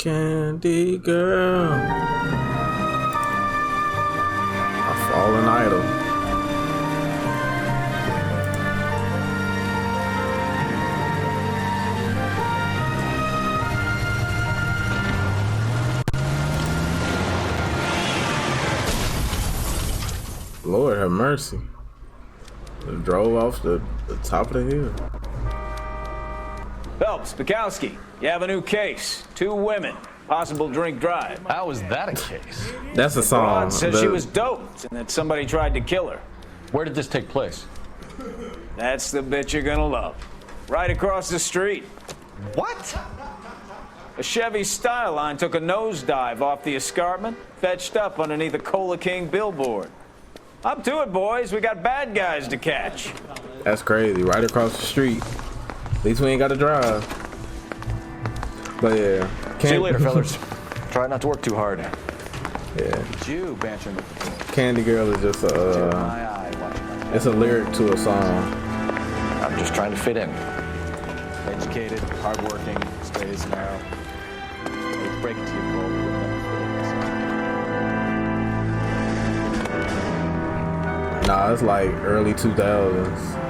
Candy girl, a fallen idol. Lord have mercy. It drove off the top of the hill. Phelps, Bukowski, you have a new case. 2 women, possible drink drive. How is that a case? That's a song. Rod says she was doped and that somebody tried to kill her. Where did this take place? That's the bit you're gonna love. Right across the street. What? A Chevy Styline took a nosedive off the escarpment, fetched up underneath a Cola King billboard. Up to it, boys. We got bad guys to catch. That's crazy. Right across the street. At least we ain't got to drive. But yeah. See you later, fellas. Try not to work too hard. Yeah. Jew bantering. Candy Girl is just it's a lyric to a song. I'm just trying to fit in. Educated, hardworking, straight as an arrow. Hey, break it to you, Cole. You'll never fit in. Nah, it's like early 2000s.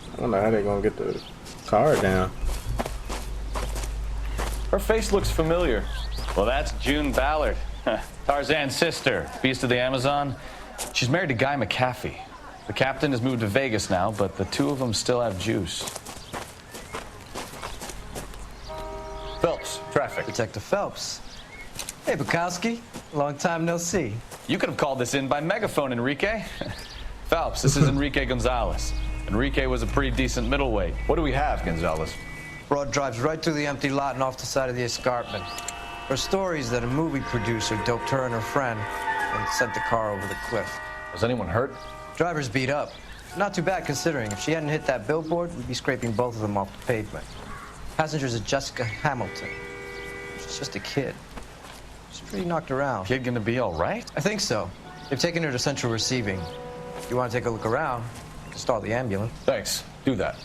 I don't know how they're gonna get the car down. Her face looks familiar. Well, that's June Ballard, Tarzan's sister, beast of the Amazon. She's married to Guy McAfee. The captain has moved to Vegas now, but the 2 of them still have juice. Phelps, traffic. Detective Phelps. Hey, Bukowski. Long time no see. You could have called this in by megaphone, Enrique. Phelps, this is Enrique Gonzalez. Enrique was a pretty decent middleweight. What do we have, Gonzalez? Broad drives right through the empty lot and off the side of the escarpment. Her story is that a movie producer doped her and her friend and sent the car over the cliff. Was anyone hurt? Driver's beat up. Not too bad considering. If she hadn't hit that billboard, we'd be scraping both of them off the pavement. Passenger's a Jessica Hamilton. She's just a kid. She's pretty knocked around. Kid gonna be all right? I think so. They've taken her to central receiving. If you want to take a look around, you can start the ambulance. Thanks. Do that.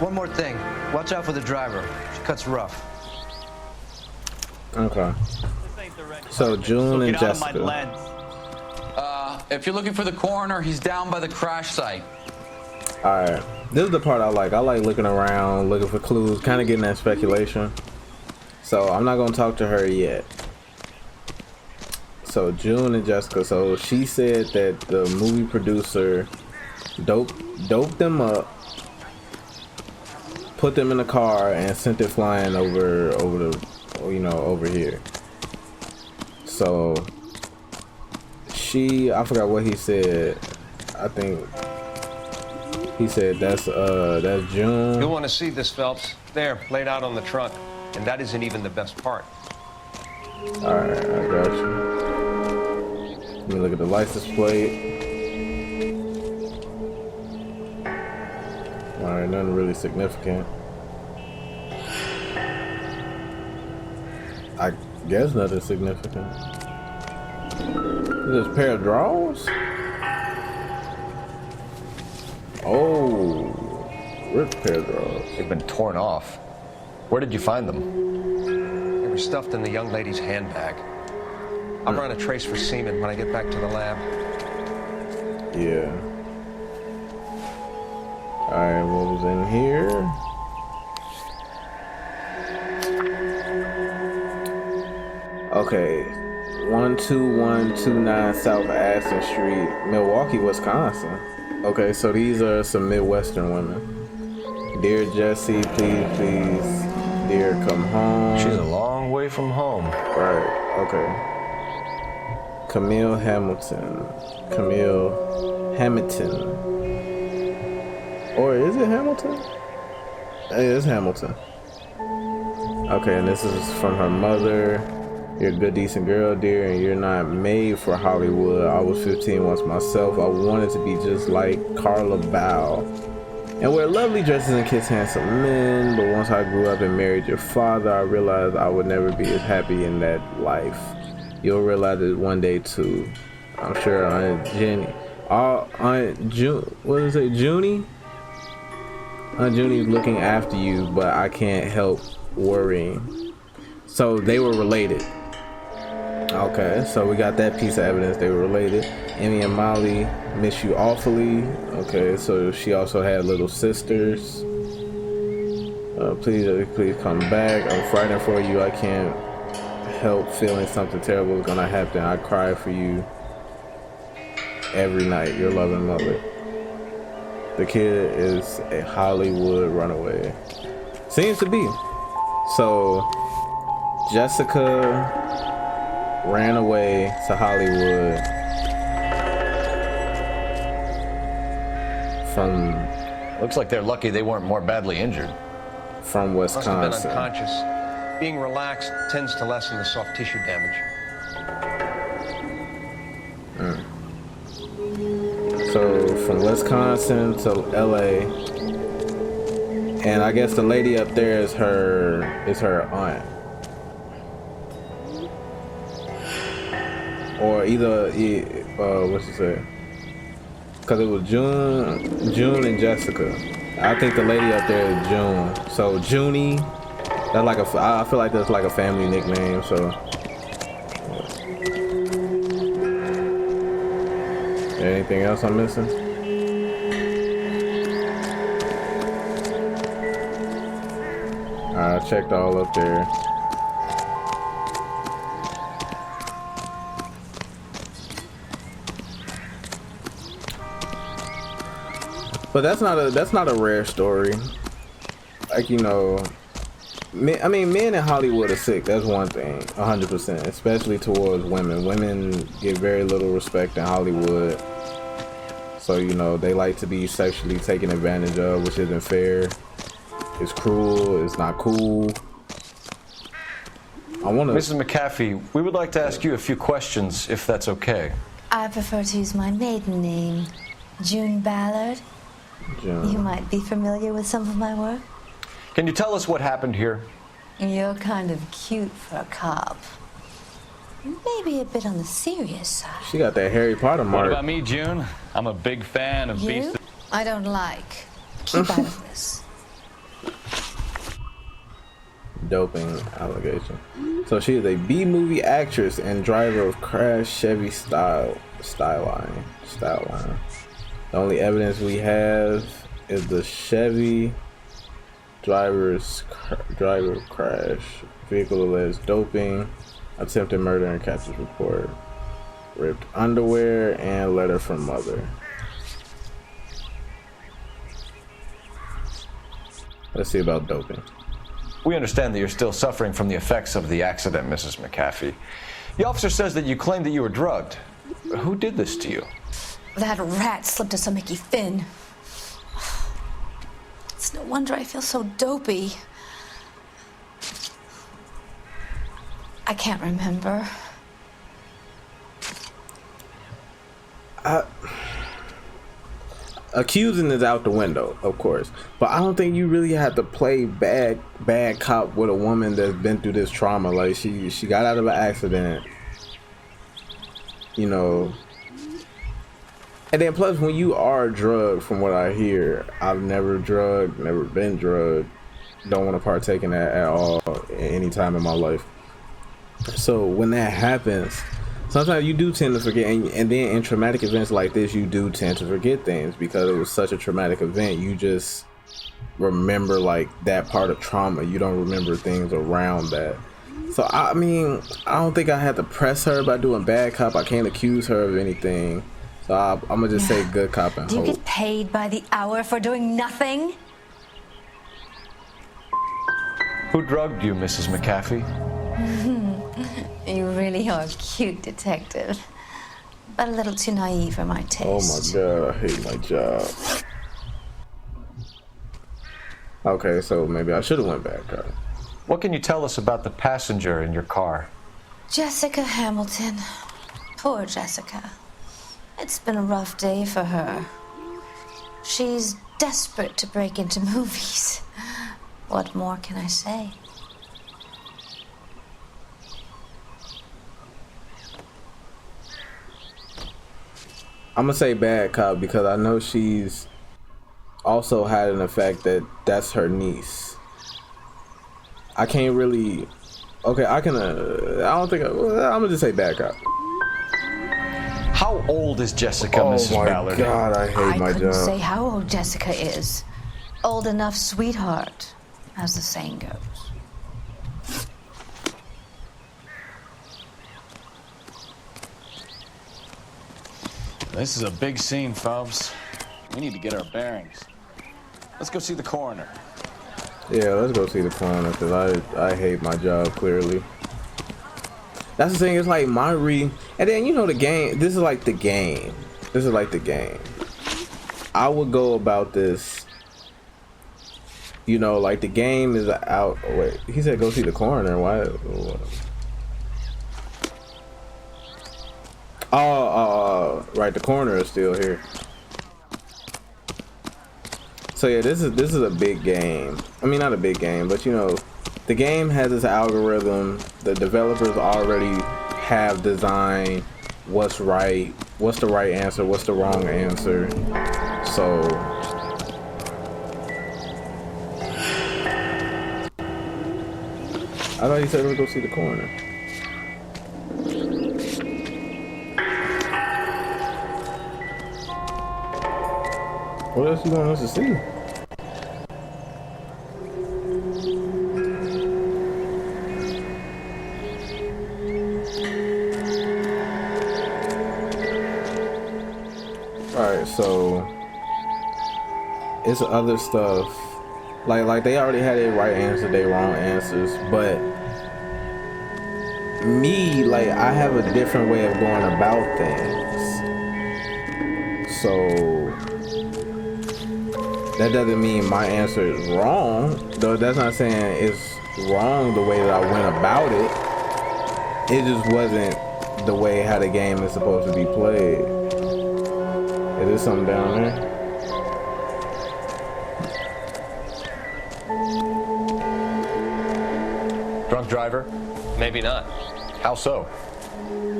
One more thing. Watch out for the driver. She cuts rough. Okay. So June and Jessica. If you're looking for the coroner, he's down by the crash site. Alright. This is the part I like. I like looking around, looking for clues, kind of getting that speculation. So I'm not going to talk to her yet. So June and Jessica. So she said that the movie producer doped them up, put them in a car, and sent it flying over here. So I forgot what he said. I think he said that's June. You'll want to see this, Phelps. There, laid out on the trunk. And that isn't even the best part. Alright, I got you. Let me look at the license plate. Alright, nothing really significant. I guess nothing significant. Is this a pair of drawers? Oh, ripped pair of drawers. They've been torn off. Where did you find them? They were stuffed in the young lady's handbag. I'll run a trace for semen when I get back to the lab. Yeah. Alright, what was in here? Okay. 12129 South Aston Street, Milwaukee, Wisconsin. Okay, so these are some Midwestern women. Dear Jesse, please, dear, come home. She's a long way from home. Right, okay. Camille Hamilton. Or is it Hamilton? It is Hamilton. Okay, and this is from her mother. You're a good, decent girl, dear, and you're not made for Hollywood. I was 15 once myself. I wanted to be just like Carla Bow and wear lovely dresses and kiss handsome men, but once I grew up and married your father, I realized I would never be as happy in that life. You'll realize it one day too. I'm sure Aunt Jenny, Aunt June, what is it, Junie? Aunt Junie's looking after you, but I can't help worrying. So they were related. Okay, so we got that piece of evidence they were related. Emmy and Molly miss you awfully. Okay, so she also had little sisters. Please come back. I'm frightened for you. I can't help feeling something terrible is gonna happen. I cry for you every night. Your loving mother. The kid is a Hollywood runaway. Seems to be. So Jessica ran away to Hollywood from... Looks like they're lucky they weren't more badly injured. From Wisconsin. Must have been unconscious. Being relaxed tends to lessen the soft tissue damage. So from Wisconsin to LA, and I guess the lady up there is her aunt, or either what's it say? Because it was June and Jessica. I think the lady up there is June. So Junie, that's like I feel like that's like a family nickname. So anything else I'm missing? I checked all up there. But that's not a rare story. Like, you know, men in Hollywood are sick. That's one thing, 100%. Especially towards women. Women get very little respect in Hollywood. So, you know, they like to be sexually taken advantage of, which isn't fair. It's cruel. It's not cool. Mrs. McAfee, we would like to ask you a few questions, if that's okay. I prefer to use my maiden name, June Ballard. June. You might be familiar with some of my work. Can you tell us what happened here? You're kind of cute for a cop. Maybe a bit on the serious side. She got that Harry Potter mark. What about me, June? I'm a big fan of You? Beast. I don't like. Keep out of this. Doping allegation. So she is a B-movie actress and driver of crash Chevy style line. The only evidence we have is the Chevy driver crash. Vehicle alleged doping, attempted murder and captain's report, ripped underwear, and letter from mother. Let's see about doping. We understand that you're still suffering from the effects of the accident, Mrs. McAfee. The officer says that you claimed that you were drugged. Who did this to you? That rat slipped us a Mickey Finn. It's no wonder I feel so dopey. I can't remember. Accusing is out the window, of course, but I don't think you really have to play bad cop with a woman that's been through this trauma. Like she got out of an accident, you know. And then plus, when you are drugged, from what I hear, I've never drugged, never been drugged, don't want to partake in that at all at any time in my life. So when that happens, sometimes you do tend to forget, and then in traumatic events like this, you do tend to forget things because it was such a traumatic event. You just remember like that part of trauma. You don't remember things around that. So I mean, I don't think I had to press her by doing bad cop. I can't accuse her of anything. So I'm gonna just say good cop and Do you hope. get paid by the hour for doing nothing? Who drugged you, Mrs. McAfee? You really are a cute detective, but a little too naive for my taste. Oh my god, I hate my job. Okay, so maybe I should have went back. What can you tell us about the passenger in your car? Jessica Hamilton. Poor Jessica. It's been a rough day for her. She's desperate to break into movies. What more can I say? I'm gonna say bad cop because I know she's also hiding the fact that that's her niece. I can't really. Okay, I can. I don't think. I'm gonna just say bad cop. How old is Jessica, Mrs. Ballard? Oh my God, I hate my couldn't job. say how old Jessica is. Old enough, sweetheart, as the saying goes. This is a big scene, Phelps. We need to get our bearings. Let's go see the coroner. Yeah, let's go see the coroner because I hate my job clearly. That's the thing. It's like and then you know the game. This is like the game. This is like the game. I would go about this. You know, like the game is out. Oh, wait, he said go see the coroner. Why? Right. The coroner is still here. So yeah, this is a big game. I mean, not a big game, but you know, the game has this algorithm. The developers already have designed what's right, what's the right answer, what's the wrong answer. So I thought you said let's go see the coroner. What else you want us to see? Alright, so it's other stuff. Like they already had their right answer, their wrong answers, but me, like I have a different way of going about things. So that doesn't mean my answer is wrong. Though that's not saying it's wrong the way that I went about it. It just wasn't the way how the game is supposed to be played. Is there something down there? Drunk driver? Maybe not. How so?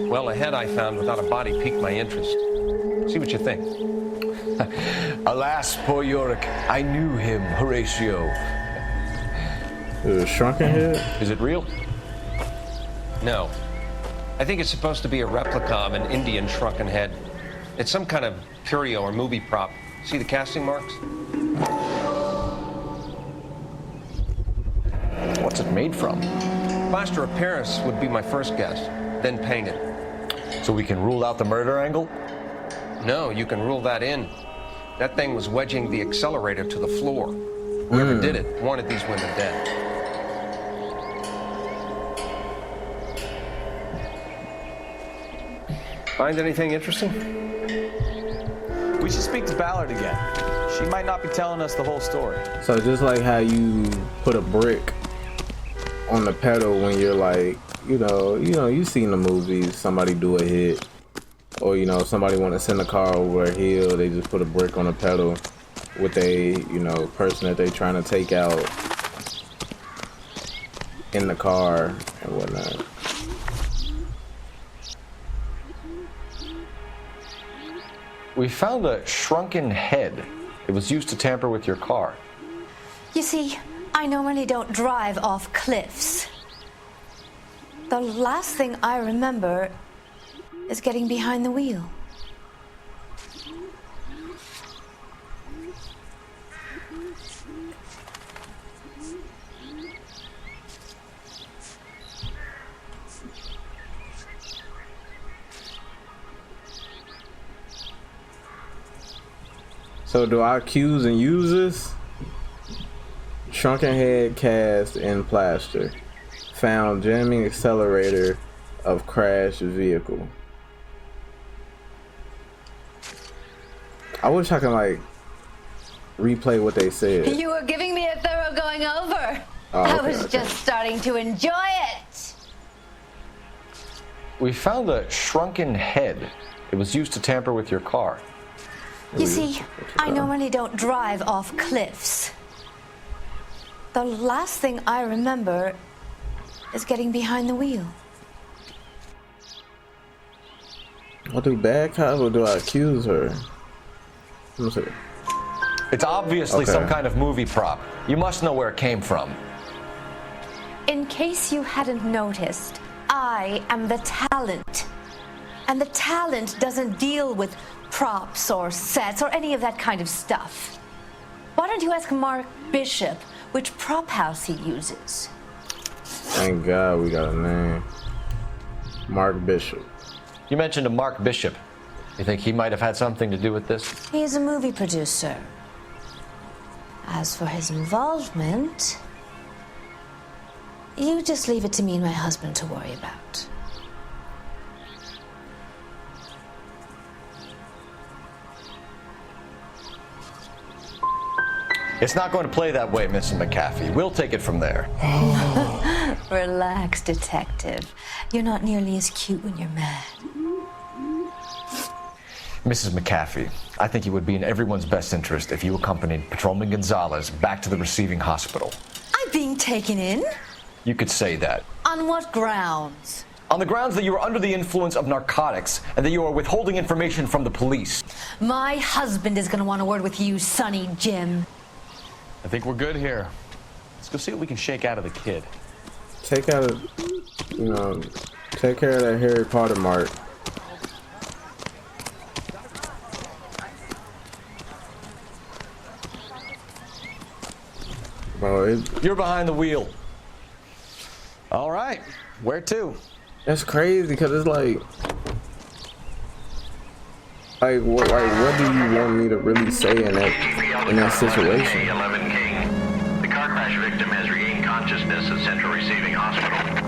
Well, a head I found without a body piqued my interest. See what you think. Alas, poor Yorick. I knew him, Horatio. Is it a shrunken head? Is it real? No. I think it's supposed to be a replica of an Indian shrunken head. It's some kind of curio or movie prop. See the casting marks? What's it made from? Plaster of Paris would be my first guess, then painted. So we can rule out the murder angle? No, you can rule that in. That thing was wedging the accelerator to the floor. Whoever did it wanted these women dead. Find anything interesting? We should speak to Ballard again. She might not be telling us the whole story. So just like how you put a brick on the pedal when you're like, you've seen the movies, somebody do a hit, or somebody want to send a car over a hill, they just put a brick on the pedal with a person that they trying to take out in the car and whatnot. We found a shrunken head. It was used to tamper with your car. You see, I normally don't drive off cliffs. The last thing I remember is getting behind the wheel. So do I accuse and use this? Shrunken head cast in plaster. Found jamming accelerator of crashed vehicle. I wish I could replay what they said. You were giving me a thorough going over. Oh, I okay, was okay. just starting to enjoy it. We found a shrunken head. It was used to tamper with your car. You see, I normally don't drive off cliffs. The last thing I remember is getting behind the wheel. I'll do bad cops or do I accuse her? Let me see. It's obviously Okay. some kind of movie prop. You must know where it came from. In case you hadn't noticed, I am the talent. And the talent doesn't deal with props or sets or any of that kind of stuff. Why don't you ask Mark Bishop which prop house he uses? Thank God we got a name. Mark Bishop. You mentioned a Mark Bishop. You think he might have had something to do with this? He is a movie producer. As for his involvement, you just leave it to me and my husband to worry about. It's not going to play that way, Mrs. McAfee. We'll take it from there. Relax, detective. You're not nearly as cute when you're mad. Mrs. McAfee, I think it would be in everyone's best interest if you accompanied Patrolman Gonzalez back to the receiving hospital. I'm being taken in? You could say that. On what grounds? On the grounds that you are under the influence of narcotics and that you are withholding information from the police. My husband is going to want a word with you, Sonny Jim. I think we're good here. Let's go see what we can shake out of the kid. Take care of that Harry Potter mark. Bro, You're behind the wheel. All right, where to? that's crazy because it's like what do you want me to really say in that situation? 11 King. The car crash victim has regained consciousness at Central Receiving Hospital.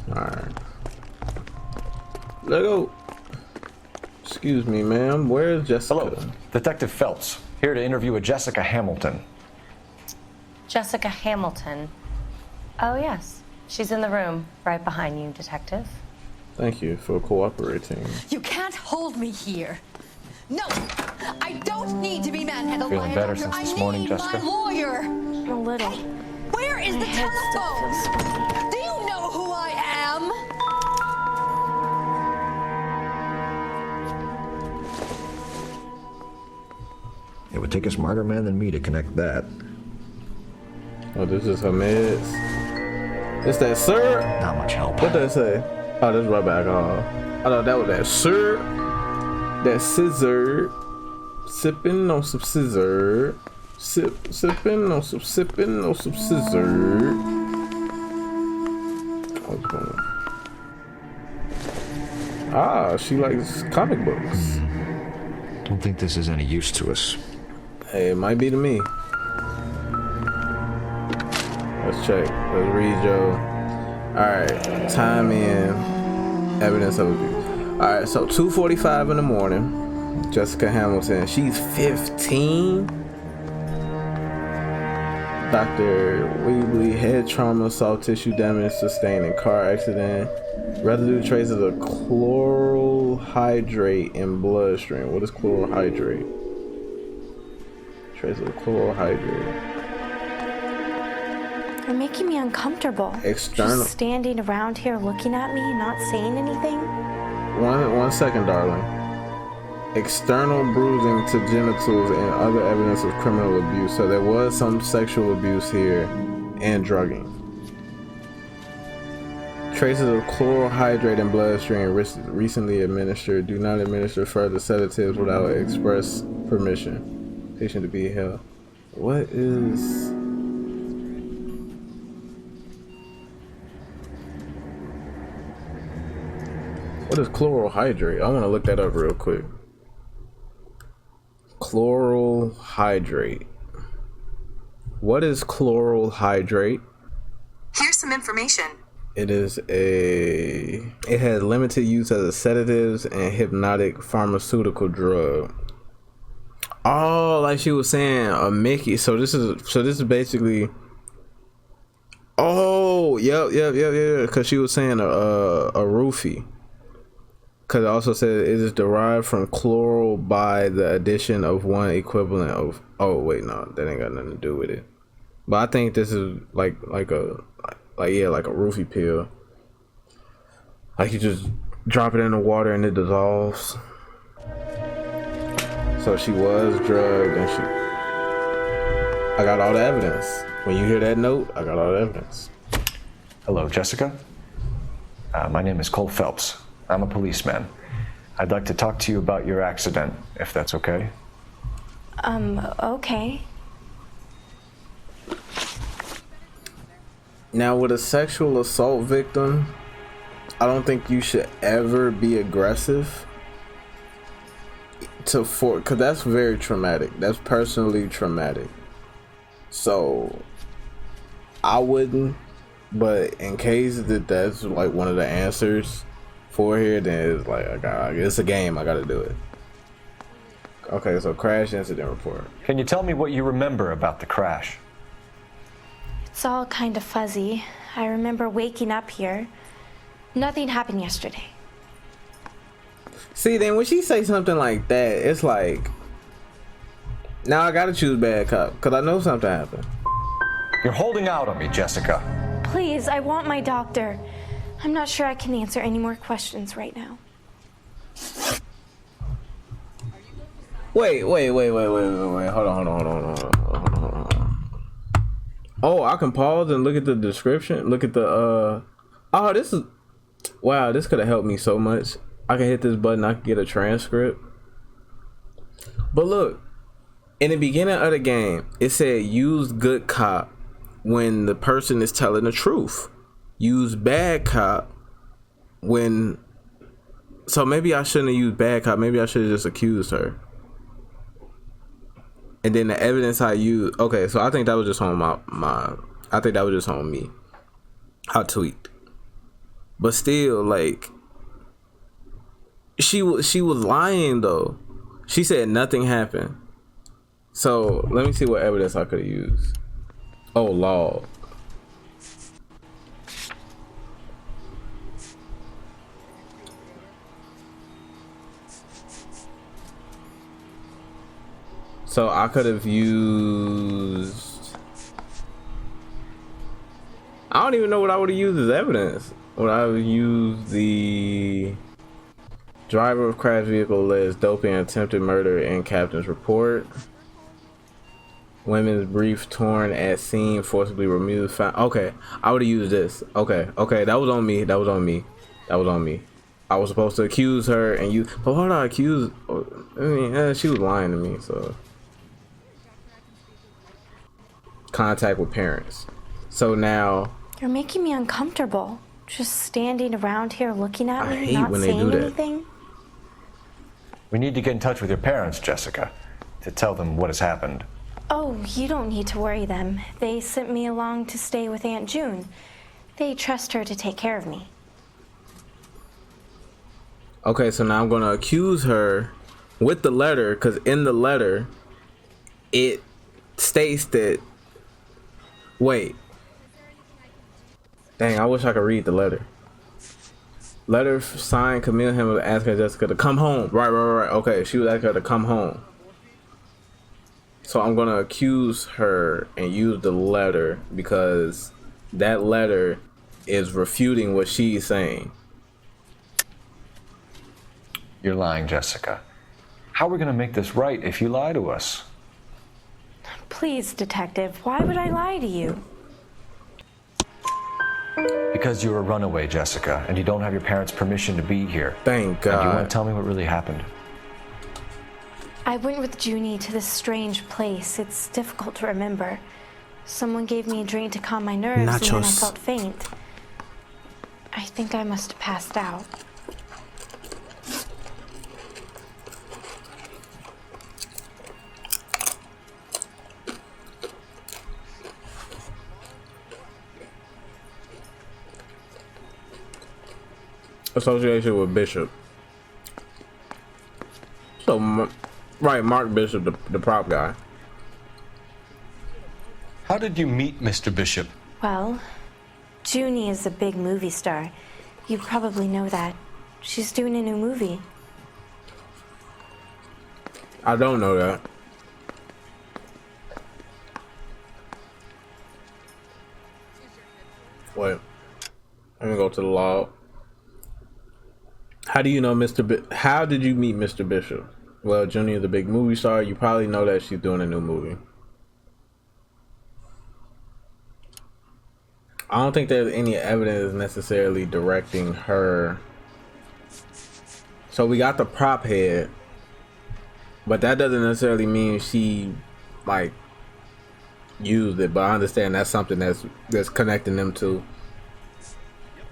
Alright. Let go. Excuse me, ma'am. Where's Jessica? Hello, Detective Phelps, here to interview a Jessica Hamilton. Jessica Hamilton. Oh, yes. She's in the room right behind you, Detective. Thank you for cooperating. You can't hold me here. No, I don't need to be manhandled Feeling by a better doctor. since this I morning, need Jessica? my lawyer. A little. Hey, where is the My head still feels telephone? Do you know who I am? It would take a smarter man than me to connect that. Oh, this is her meds. It's that syrup. Not much help. What did that say? Oh, that's right back. I thought that was that syrup. That scissor. Sipping on some scissor. Sipping on some scissor. Ah, she likes comic books. Don't think this is any use to us. Hey, it might be to me. Let's check. Let's read, Joe. Alright, time in. Evidence of abuse. Alright, so 2:45 in the morning. Jessica Hamilton. She's 15. Dr. Weebly, head trauma, soft tissue damage sustained in car accident. Residue traces of chloral hydrate in bloodstream. What is chloral hydrate? Traces of chloral hydrate. You're making me uncomfortable. External. Just standing around here looking at me, not saying anything. One second, darling. External bruising to genitals and other evidence of criminal abuse. So there was some sexual abuse here and drugging. Traces of chloral hydrate in bloodstream recently administered. Do not administer further sedatives without express permission. expectation to be held. What is... What is chloral hydrate? I want to look that up real quick. Chloral hydrate. What is chloral hydrate? Here's some information. It is it has limited use as a sedatives and hypnotic pharmaceutical drug. Oh, like she was saying, a Mickey. So this is basically. Oh, yep. Because she was saying a roofie. Because it also said it is derived from chloral by the addition of one equivalent of. Oh wait, no, that ain't got nothing to do with it. But I think this is like a roofie pill. Like you just drop it in the water and it dissolves. So she was drugged and I got all the evidence. When you hear that note, I got all the evidence. Hello, Jessica. My name is Cole Phelps. I'm a policeman. I'd like to talk to you about your accident, if that's okay. Okay. Now, with a sexual assault victim, I don't think you should ever be aggressive because that's very traumatic. That's personally traumatic. So I wouldn't, but in case that's like one of the answers for here, then it's like it's a game. I gotta do it. Okay, so crash incident report. Can you tell me what you remember about the crash? It's all kind of fuzzy. I remember waking up here. Nothing happened yesterday. See, then when she say something like that, it's like, now I gotta choose bad cop because I know something happened. You're holding out on me, Jessica. Please, I want my doctor. I'm not sure I can answer any more questions right now. Wait. Hold on. Oh, I can pause and look at the description. Look at the oh, this is wow, this could have helped me so much. I can hit this button, I can get a transcript. But look, in the beginning of the game, it said use good cop when the person is telling the truth. Use bad cop when... So maybe I shouldn't have used bad cop. Maybe I should have just accused her. And then the evidence I used... Okay, so I think that was just on I think that was just on me. I tweaked. But still, like... She was lying, though. She said nothing happened. So, let me see what evidence I could have used. Oh, log. So I could have used... I don't even know what I would have used as evidence. Would I have used the driver of crash vehicle alleged doping and attempted murder in captain's report? Women's brief torn at scene, forcibly removed. Okay, I would have used this. Okay, that was on me. I was supposed to accuse her and you... But what did I accuse? I mean, she was lying to me, so... Contact with parents. So now... You're making me uncomfortable. Just standing around here looking at me, I hate not when they saying do that. anything. We need to get in touch with your parents, Jessica, to tell them what has happened. Oh, you don't need to worry them. They sent me along to stay with Aunt June. They trust her to take care of me. Okay, so now I'm gonna accuse her with the letter, because in the letter it states that... Wait. Dang, I wish I could read the letter. Letter signed Camille Hamilton asking Jessica to come home. Right. Okay, she was asking her to come home. So I'm gonna accuse her and use the letter because that letter is refuting what she's saying. You're lying, Jessica. How are we gonna make this right if you lie to us? Please, detective, why would I lie to you? Because you're a runaway, Jessica, and you don't have your parents' permission to be here. Thank God. And you want to tell me what really happened? I went with Junie to this strange place. It's difficult to remember. Someone gave me a drink to calm my nerves, and then I felt faint. I think I must have passed out. Association with Bishop. So, right, Mark Bishop, the prop guy. How did you meet Mr. Bishop? Well, Junie is a big movie star. You probably know that. She's doing a new movie. I don't know that. Wait. Let me go to the log. How do you know how did you meet Mr. Bishop? Well, Junie is a big movie star. You probably know that she's doing a new movie. I don't think there's any evidence necessarily directing her. So we got the prop head, but that doesn't necessarily mean she like used it. But I understand that's something that's connecting them to.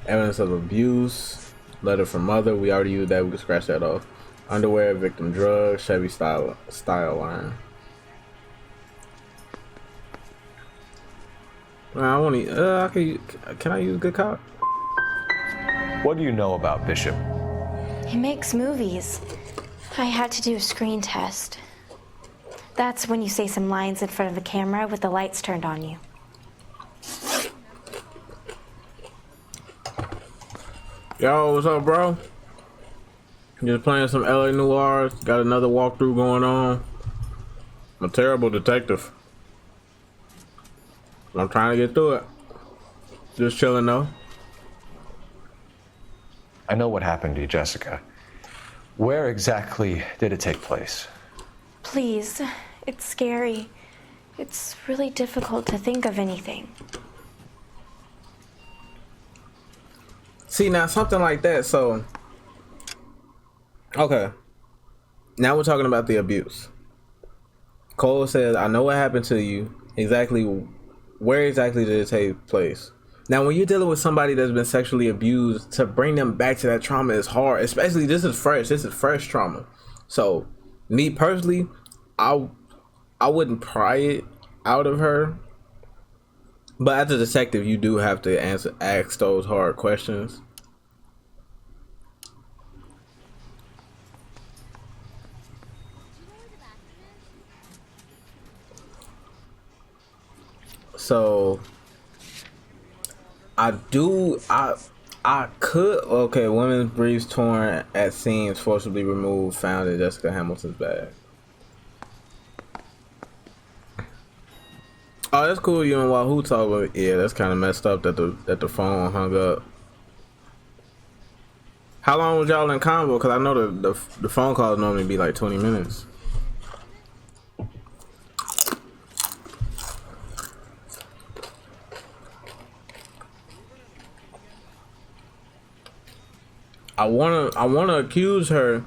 Evidence of abuse, letter from mother. We already used that. We can scratch that off. Underwear, victim drugs, Chevy style line. I want to. Can I use good cop? What do you know about Bishop? He makes movies. I had to do a screen test. That's when you say some lines in front of a camera with the lights turned on you. Yo, what's up, bro? Just playing some LA Noir. Got another walkthrough going on. I'm a terrible detective. I'm trying to get through it. Just chilling though. I know what happened to you, Jessica. Where exactly did it take place? Please, it's scary. It's really difficult to think of anything. See, now something like that, so okay. Now we're talking about the abuse. Cole says, I know what happened to you. Exactly where exactly did it take place? Now when you're dealing with somebody that's been sexually abused, to bring them back to that trauma is hard. Especially this is fresh trauma. So me personally, I wouldn't pry it out of her. But as a detective, you do have to ask those hard questions. So I could, okay, women's briefs torn at seams, forcibly removed, found in Jessica Hamilton's bag. Oh, that's cool. You and Wahoo talk about. Yeah, that's kind of messed up that the phone hung up. How long was y'all in convo? Because I know the phone calls normally be like 20 minutes. I wanna accuse her.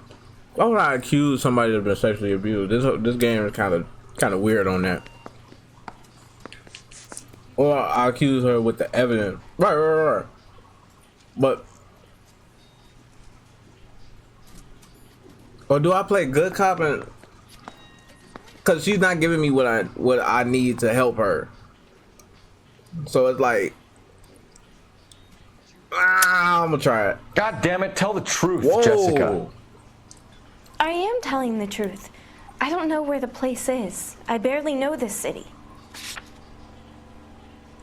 Why would I accuse somebody that's been sexually abused? This game is kind of weird on that. Or I accuse her with the evidence. Right. But or do I play good cop and because she's not giving me what I need to help her. So it's like I'm gonna try it. God damn it, tell the truth, Whoa. Jessica. I am telling the truth. I don't know where the place is. I barely know this city.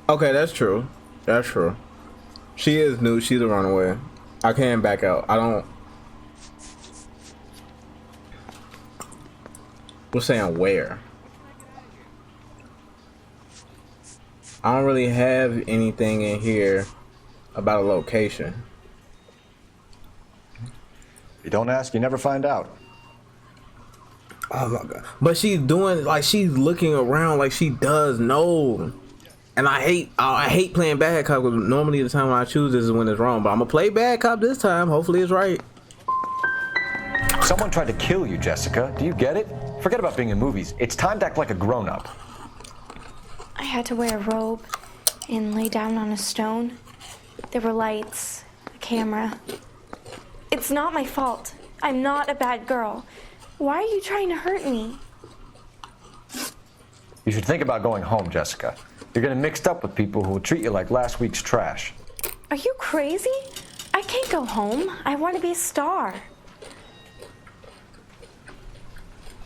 Okay, that's true. That's true. She is new. She's a runaway. I can't back out. I don't. We're saying where. I don't really have anything in here about a location. You don't ask, you never find out. Oh my god. But she's doing like she's looking around like she does know. And I hate playing bad cop because normally the time when I choose this is when it's wrong. But I'm gonna play bad cop this time. Hopefully it's right. Someone tried to kill you, Jessica. Do you get it? Forget about being in movies. It's time to act like a grown-up. I had to wear a robe and lay down on a stone. There were lights, a camera. It's not my fault. I'm not a bad girl. Why are you trying to hurt me? You should think about going home, Jessica. You're getting mixed up with people who will treat you like last week's trash. Are you crazy? I can't go home. I want to be a star.